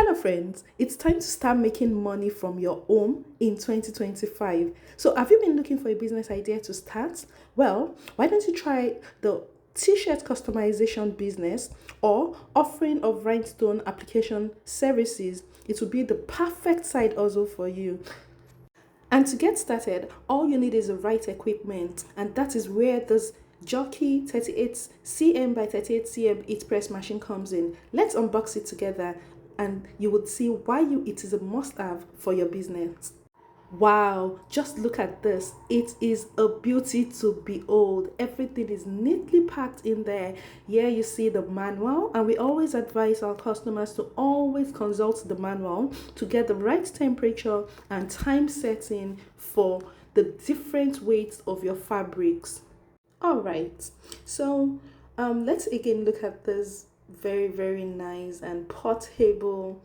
Hello friends, it's time to start making money from your home in 2025. So have you been looking for a business idea to start? Well, why don't you try the t-shirt customization business or offering of rhinestone application services? It will be the perfect side hustle for you. And to get started, all you need is the right equipment, and that is where this Jocky 38cm by 38cm heat press machine comes in. Let's unbox it together and you would see why it is a must-have for your business. Wow, just look at this. It is a beauty to behold. Everything is neatly packed in there. Here you see the manual, and we always advise our customers to always consult the manual to get the right temperature and time setting for the different weights of your fabrics. All right, so let's again look at this very nice and portable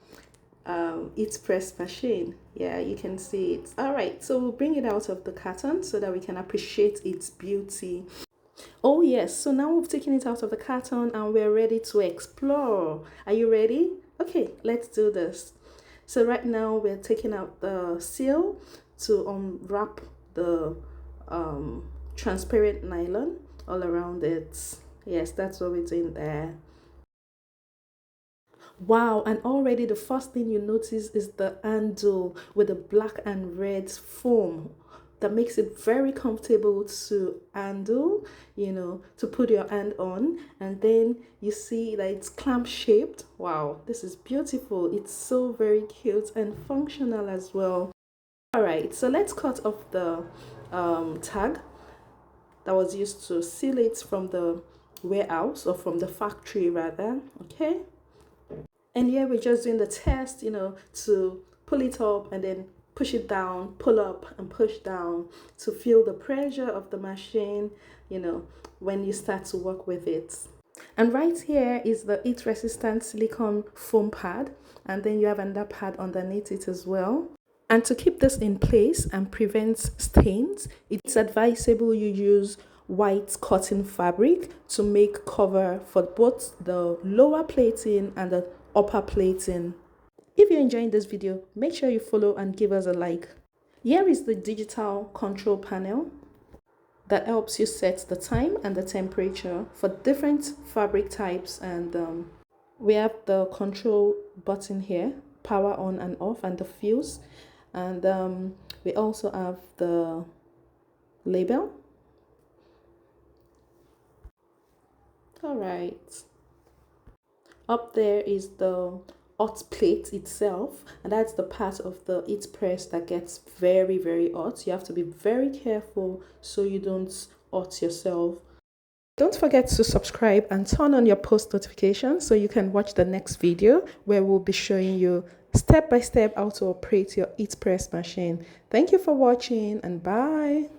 heat press machine. Yeah, you can see it. All right, so we'll bring it out of the carton so that we can appreciate its beauty. Oh yes, so now we've taken it out of the carton and we're ready to explore. Are you ready? Okay, let's do this. So right now we're taking out the seal to unwrap the transparent nylon all around it. Yes, that's what we're doing there. Wow, and already the first thing you notice is the handle with the black and red foam that makes it very comfortable to handle, to put your hand on. And then you see that it's clamp shaped. Wow, this is beautiful. It's so very cute and functional as well. All right, so let's cut off the tag that was used to seal it from the warehouse, or from the factory rather. Okay, and here we're just doing the test, to pull it up and then push it down, pull up and push down to feel the pressure of the machine, when you start to work with it. And right here is the heat resistant silicone foam pad, and then you have another pad underneath it as well. And to keep this in place and prevent stains, it's advisable you use white cotton fabric to make cover for both the lower plating and the upper plating. If you're enjoying this video, make sure you follow and give us a like. Here is the digital control panel that helps you set the time and the temperature for different fabric types, and we have the control button here, power on and off, and the fuse, and we also have the label. All right, up there is the hot plate itself, and that's the part of the heat press that gets very hot. You have to be very careful so you don't hurt yourself. Don't forget to subscribe and turn on your post notifications so you can watch the next video where we'll be showing you step by step how to operate your heat press machine. Thank you for watching, and bye.